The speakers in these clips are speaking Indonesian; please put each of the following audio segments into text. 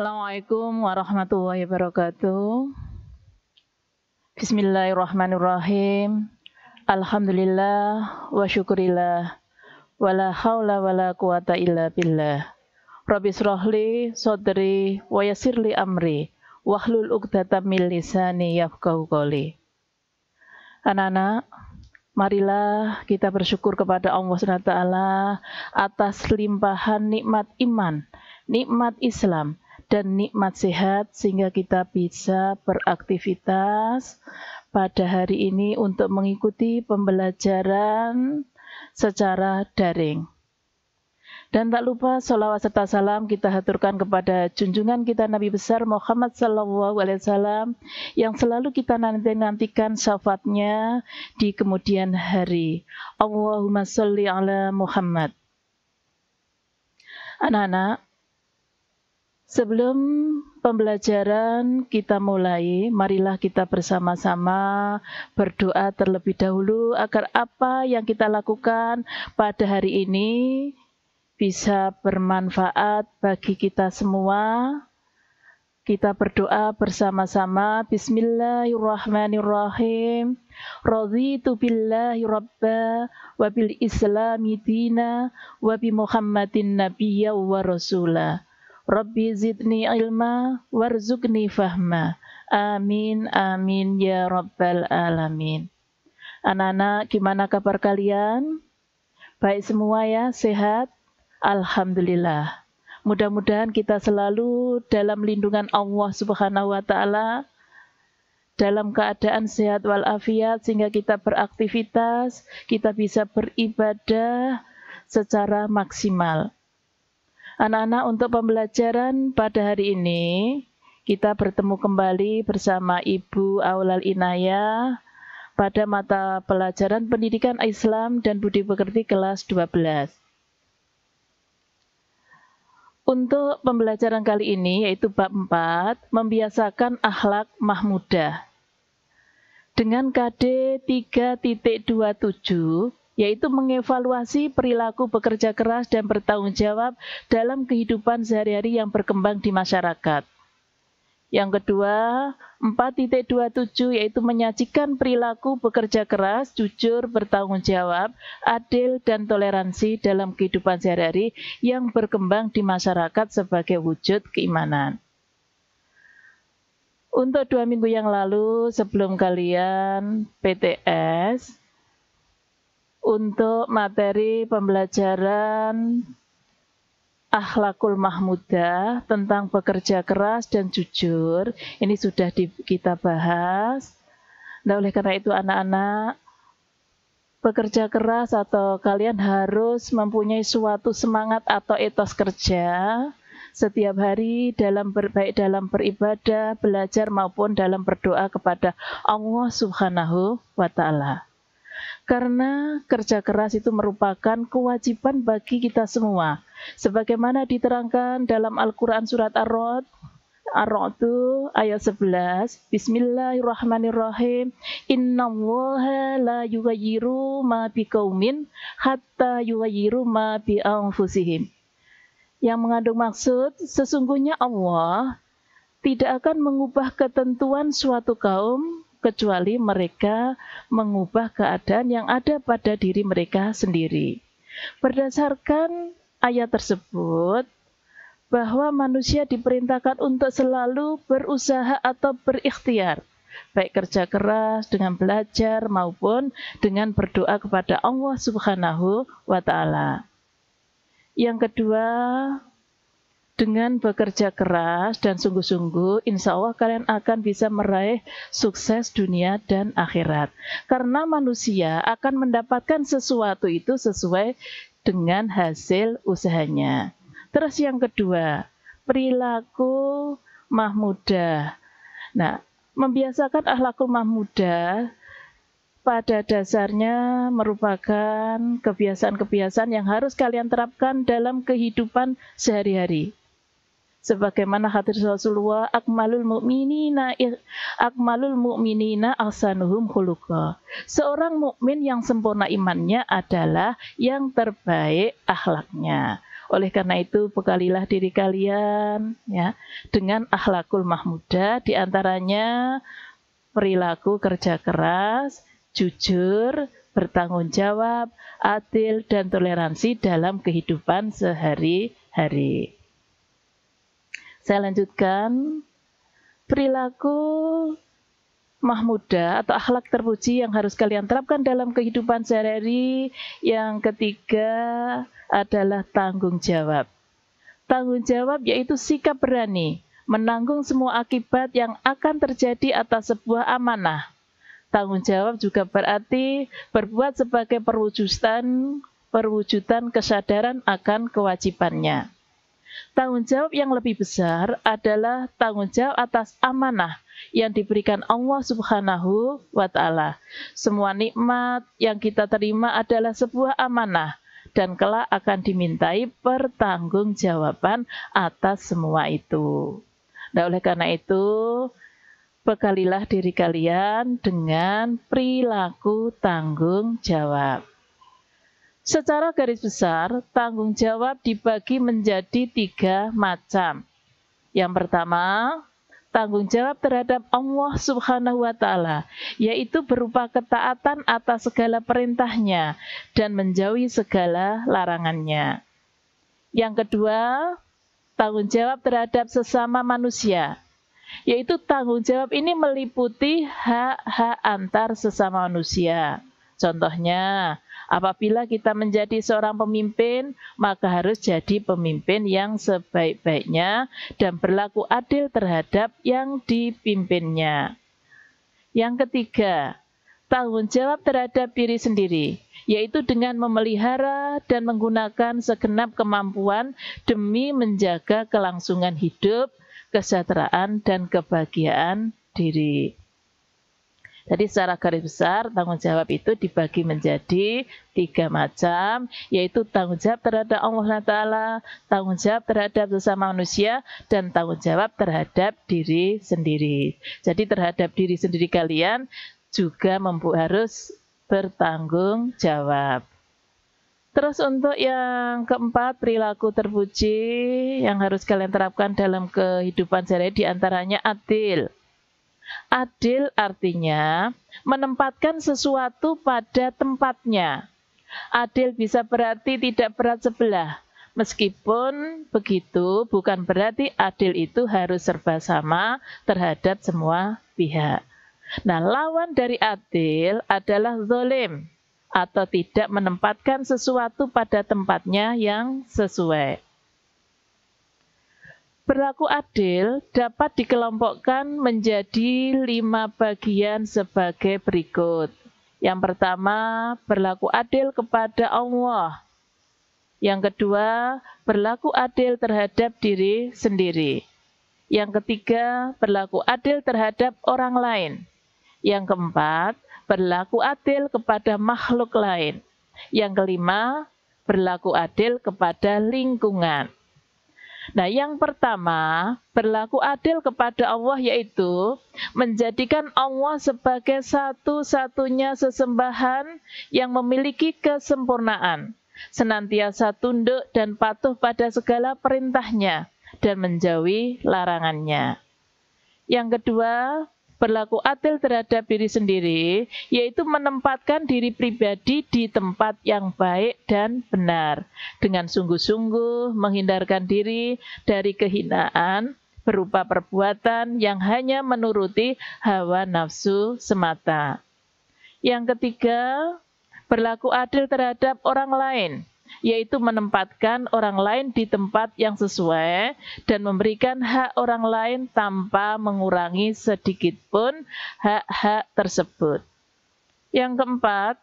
Assalamualaikum warahmatullahi wabarakatuh. Bismillahirrahmanirrahim. Alhamdulillah wa syukurillah. Wala hawla wala quwata illa billah. Rabbi shrahli sadri wa yassirli amri wahlul 'uqdatam min lisani yafqahu qawli. Anak-anak, marilah kita bersyukur kepada Allah SWT atas limpahan nikmat iman, nikmat Islam, dan nikmat sehat sehingga kita bisa beraktivitas pada hari ini untuk mengikuti pembelajaran secara daring. Dan tak lupa sholawat serta salam kita haturkan kepada junjungan kita Nabi besar Muhammad SAW yang selalu kita nantikan syafaatnya di kemudian hari. Allahumma sholli ala Muhammad. Anak-anak, sebelum pembelajaran kita mulai, marilah kita bersama-sama berdoa terlebih dahulu agar apa yang kita lakukan pada hari ini bisa bermanfaat bagi kita semua. Kita berdoa bersama-sama. Bismillahirrahmanirrahim. Raditu billahi rabba wa bil islami dina wa bi Muhammadin nabiyya wa rasula. Rabbi zidni ilma warzuqni fahma. Amin, amin, ya rabbal alamin. Anak-anak, gimana kabar kalian? Baik semua ya, sehat? Alhamdulillah. Mudah-mudahan kita selalu dalam lindungan Allah Subhanahu wa Ta'ala, dalam keadaan sehat walafiat, sehingga kita beraktivitas, kita bisa beribadah secara maksimal. Anak-anak, untuk pembelajaran pada hari ini, kita bertemu kembali bersama Ibu Aulal Inayah pada mata pelajaran Pendidikan Islam dan Budi Pekerti kelas 12. Untuk pembelajaran kali ini, yaitu bab 4, membiasakan akhlak mahmudah. Dengan KD 3.27, yaitu mengevaluasi perilaku bekerja keras dan bertanggung jawab dalam kehidupan sehari-hari yang berkembang di masyarakat. Yang kedua, 4.27, yaitu menyajikan perilaku bekerja keras, jujur, bertanggung jawab, adil, dan toleransi dalam kehidupan sehari-hari yang berkembang di masyarakat sebagai wujud keimanan. Untuk 2 minggu yang lalu, sebelum kalian PTS, untuk materi pembelajaran Akhlakul Mahmudah tentang bekerja keras dan jujur, ini sudah kita bahas. Nah, oleh karena itu anak-anak, bekerja keras atau kalian harus mempunyai suatu semangat atau etos kerja setiap hari baik dalam beribadah, belajar maupun dalam berdoa kepada Allah Subhanahu wa Ta'ala. Karena kerja keras itu merupakan kewajiban bagi kita semua. Sebagaimana diterangkan dalam Al-Quran surat Ar-Ra'd ayat 11. Bismillahirrahmanirrahim. Innallaha la yughayyiru ma biqaumin hatta yughayyiru ma bi anfusihim. Yang mengandung maksud, sesungguhnya Allah tidak akan mengubah ketentuan suatu kaum kecuali mereka mengubah keadaan yang ada pada diri mereka sendiri. Berdasarkan ayat tersebut, bahwa manusia diperintahkan untuk selalu berusaha atau berikhtiar, baik kerja keras dengan belajar maupun dengan berdoa kepada Allah Subhanahu wa Ta'ala. Yang kedua, dengan bekerja keras dan sungguh-sungguh, insya Allah kalian akan bisa meraih sukses dunia dan akhirat. Karena manusia akan mendapatkan sesuatu itu sesuai dengan hasil usahanya. Terus yang kedua, perilaku mahmudah. Nah, membiasakan akhlakul mahmudah pada dasarnya merupakan kebiasaan-kebiasaan yang harus kalian terapkan dalam kehidupan sehari-hari. Sebagaimana hadis Rasulullah, akmalul mu'minina ahsanuhum khuluqa. Seorang mukmin yang sempurna imannya adalah yang terbaik akhlaknya. Oleh karena itu, bekalilah diri kalian ya dengan akhlakul mahmudah, di antaranya perilaku kerja keras, jujur, bertanggung jawab, adil, dan toleransi dalam kehidupan sehari-hari. Saya lanjutkan, perilaku mahmudah atau akhlak terpuji yang harus kalian terapkan dalam kehidupan sehari-hari. Yang ketiga adalah tanggung jawab. Tanggung jawab yaitu sikap berani menanggung semua akibat yang akan terjadi atas sebuah amanah. Tanggung jawab juga berarti berbuat sebagai perwujudan kesadaran akan kewajibannya. Tanggung jawab yang lebih besar adalah tanggung jawab atas amanah yang diberikan Allah Subhanahu wa Ta'ala. Semua nikmat yang kita terima adalah sebuah amanah dan kelak akan dimintai pertanggungjawaban atas semua itu. Nah, oleh karena itu, bekalilah diri kalian dengan perilaku tanggung jawab. Secara garis besar, tanggung jawab dibagi menjadi 3 macam. Yang pertama, tanggung jawab terhadap Allah Subhanahu wa Ta'ala, yaitu berupa ketaatan atas segala perintahnya dan menjauhi segala larangannya. Yang kedua, tanggung jawab terhadap sesama manusia, yaitu tanggung jawab ini meliputi hak-hak antar sesama manusia. Contohnya, apabila kita menjadi seorang pemimpin, maka harus jadi pemimpin yang sebaik-baiknya dan berlaku adil terhadap yang dipimpinnya. Yang ketiga, tanggung jawab terhadap diri sendiri, yaitu dengan memelihara dan menggunakan segenap kemampuan demi menjaga kelangsungan hidup, kesejahteraan, dan kebahagiaan diri. Jadi secara garis besar, tanggung jawab itu dibagi menjadi 3 macam, yaitu tanggung jawab terhadap Allah Ta'ala, tanggung jawab terhadap sesama manusia, dan tanggung jawab terhadap diri sendiri. Jadi terhadap diri sendiri kalian juga harus bertanggung jawab. Terus untuk yang keempat, perilaku terpuji yang harus kalian terapkan dalam kehidupan sehari-hari, diantaranya adil. Adil artinya menempatkan sesuatu pada tempatnya. Adil bisa berarti tidak berat sebelah. Meskipun begitu, bukan berarti adil itu harus serba sama terhadap semua pihak. Nah, lawan dari adil adalah zalim, atau tidak menempatkan sesuatu pada tempatnya yang sesuai. Berlaku adil dapat dikelompokkan menjadi 5 bagian sebagai berikut. Yang pertama, berlaku adil kepada Allah. Yang kedua, berlaku adil terhadap diri sendiri. Yang ketiga, berlaku adil terhadap orang lain. Yang keempat, berlaku adil kepada makhluk lain. Yang kelima, berlaku adil kepada lingkungan. Nah, yang pertama, berlaku adil kepada Allah, yaitu menjadikan Allah sebagai satu-satunya sesembahan yang memiliki kesempurnaan, senantiasa tunduk dan patuh pada segala perintahnya dan menjauhi larangannya. Yang kedua, berlaku adil terhadap diri sendiri, yaitu menempatkan diri pribadi di tempat yang baik dan benar, dengan sungguh-sungguh menghindarkan diri dari kehinaan berupa perbuatan yang hanya menuruti hawa nafsu semata. Yang ketiga, berlaku adil terhadap orang lain, yaitu menempatkan orang lain di tempat yang sesuai dan memberikan hak orang lain tanpa mengurangi sedikitpun hak-hak tersebut. Yang keempat,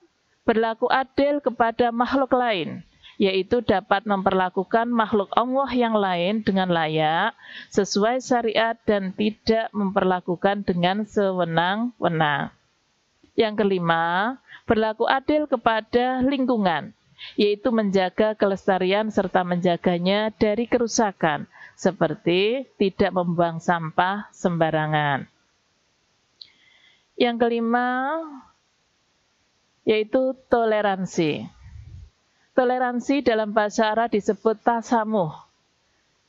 berlaku adil kepada makhluk lain, yaitu dapat memperlakukan makhluk Allah yang lain dengan layak, sesuai syariat dan tidak memperlakukan dengan sewenang-wenang. Yang kelima, berlaku adil kepada lingkungan, yaitu menjaga kelestarian serta menjaganya dari kerusakan, seperti tidak membuang sampah sembarangan. Yang kelima, yaitu toleransi. Toleransi dalam bahasa Arab disebut tasamuh.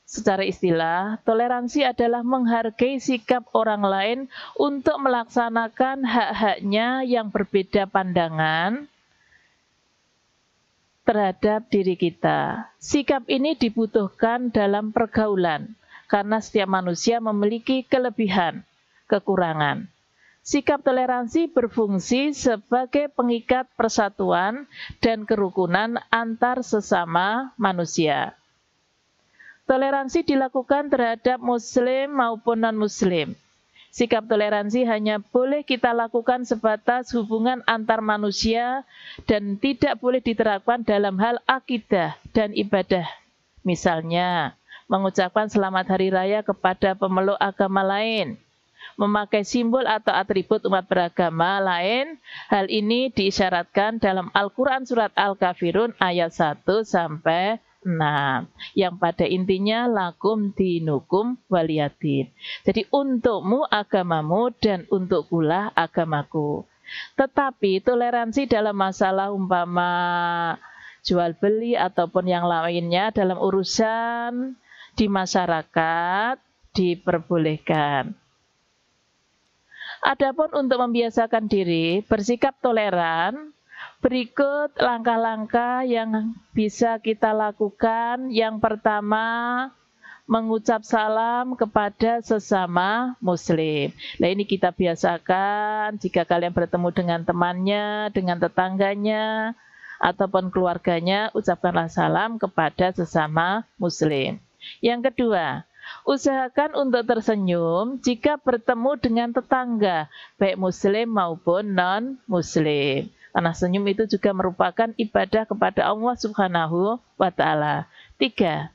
Secara istilah, toleransi adalah menghargai sikap orang lain untuk melaksanakan hak-haknya yang berbeda pandangan terhadap diri kita. Sikap ini dibutuhkan dalam pergaulan, karena setiap manusia memiliki kelebihan, kekurangan. Sikap toleransi berfungsi sebagai pengikat persatuan dan kerukunan antar sesama manusia. Toleransi dilakukan terhadap muslim maupun non-muslim. Sikap toleransi hanya boleh kita lakukan sebatas hubungan antar manusia dan tidak boleh diterapkan dalam hal akidah dan ibadah. Misalnya, mengucapkan selamat hari raya kepada pemeluk agama lain, memakai simbol atau atribut umat beragama lain. Hal ini diisyaratkan dalam Al-Quran Surat Al-Kafirun ayat 1-6, yang pada intinya lakum dinukum waliyadin. Jadi untukmu agamamu dan untukkulah agamaku. Tetapi toleransi dalam masalah umpama jual beli ataupun yang lainnya dalam urusan di masyarakat diperbolehkan. Adapun untuk membiasakan diri bersikap toleran, berikut langkah-langkah yang bisa kita lakukan. Yang pertama, mengucap salam kepada sesama muslim. Nah, ini kita biasakan jika kalian bertemu dengan temannya, dengan tetangganya, ataupun keluarganya, ucapkanlah salam kepada sesama muslim. Yang kedua, usahakan untuk tersenyum jika bertemu dengan tetangga, baik muslim maupun non-muslim. Karena senyum itu juga merupakan ibadah kepada Allah Subhanahu wa Ta'ala. 3.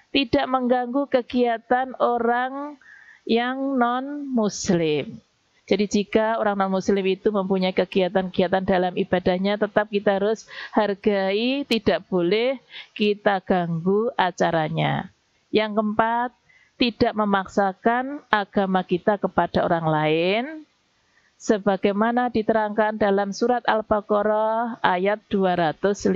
Tidak mengganggu kegiatan orang yang non-muslim. Jadi jika orang non-muslim itu mempunyai kegiatan-kegiatan dalam ibadahnya, tetap kita harus hargai, tidak boleh kita ganggu acaranya. Yang keempat, tidak memaksakan agama kita kepada orang lain, sebagaimana diterangkan dalam surat Al-Baqarah ayat 256.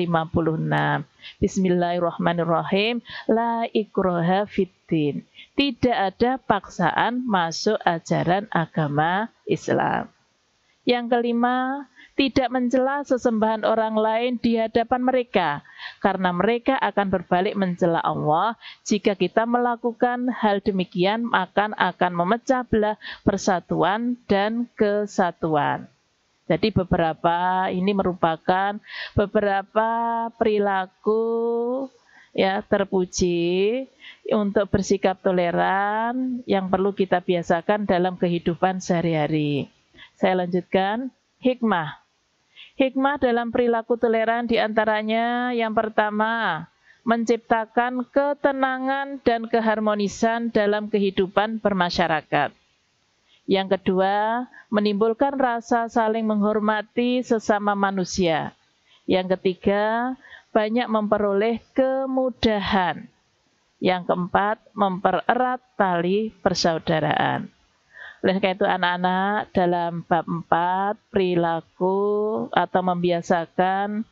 Bismillahirrahmanirrahim. La ikraha fiddin. Tidak ada paksaan masuk ajaran agama Islam. Yang kelima, tidak mencela sesembahan orang lain di hadapan mereka, karena mereka akan berbalik mencela Allah. Jika kita melakukan hal demikian, maka akan memecah belah persatuan dan kesatuan. Jadi ini merupakan beberapa perilaku ya terpuji untuk bersikap toleran yang perlu kita biasakan dalam kehidupan sehari-hari. Saya lanjutkan, hikmah. Hikmah dalam perilaku toleran diantaranya yang pertama, menciptakan ketenangan dan keharmonisan dalam kehidupan bermasyarakat. Yang kedua, menimbulkan rasa saling menghormati sesama manusia. Yang ketiga, banyak memperoleh kemudahan. Yang keempat, mempererat tali persaudaraan. Oleh karena itu anak-anak dalam bab 4 perilaku atau membiasakan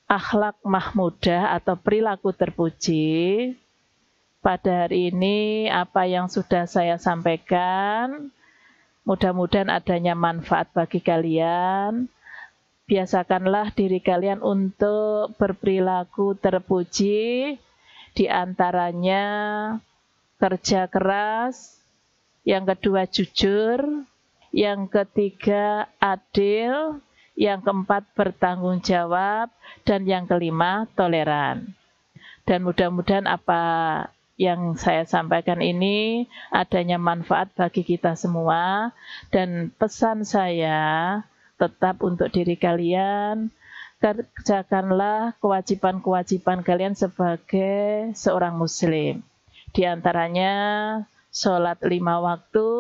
akhlak mahmudah atau perilaku terpuji. Pada hari ini apa yang sudah saya sampaikan mudah-mudahan adanya manfaat bagi kalian. Biasakanlah diri kalian untuk berperilaku terpuji, di antaranya kerja keras, yang kedua jujur, yang ketiga adil, yang keempat bertanggung jawab, dan yang kelima toleran. Dan mudah-mudahan apa yang saya sampaikan ini adanya manfaat bagi kita semua. Dan pesan saya tetap untuk diri kalian, kerjakanlah kewajiban-kewajiban kalian sebagai seorang muslim. Di antaranya sholat 5 waktu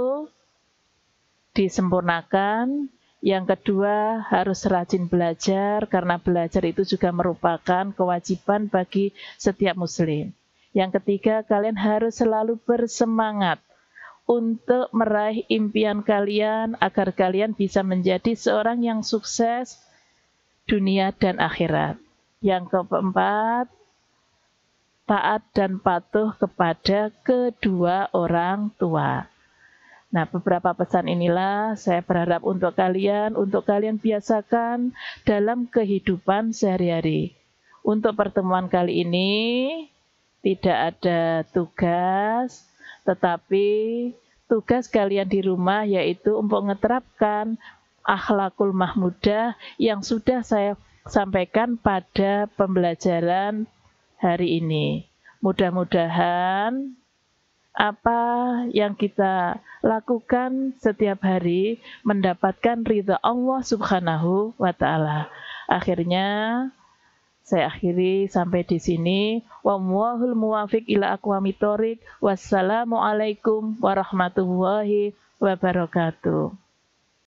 disempurnakan. Yang kedua, harus rajin belajar, karena belajar itu juga merupakan kewajiban bagi setiap muslim. Yang ketiga, kalian harus selalu bersemangat untuk meraih impian kalian, agar kalian bisa menjadi seorang yang sukses dunia dan akhirat. Yang keempat, taat dan patuh kepada kedua orang tua. Nah, beberapa pesan inilah saya berharap untuk kalian biasakan dalam kehidupan sehari-hari. Untuk pertemuan kali ini tidak ada tugas, tetapi tugas kalian di rumah yaitu untuk menerapkan akhlakul mahmudah yang sudah saya sampaikan pada pembelajaran hari ini. Mudah-mudahan apa yang kita lakukan setiap hari mendapatkan ridha Allah Subhanahu wa Ta'ala. Akhirnya saya akhiri sampai di sini. Wallahul muwafiq ila aqwamit thoriq. Wassalamualaikum warahmatullahi wabarakatuh.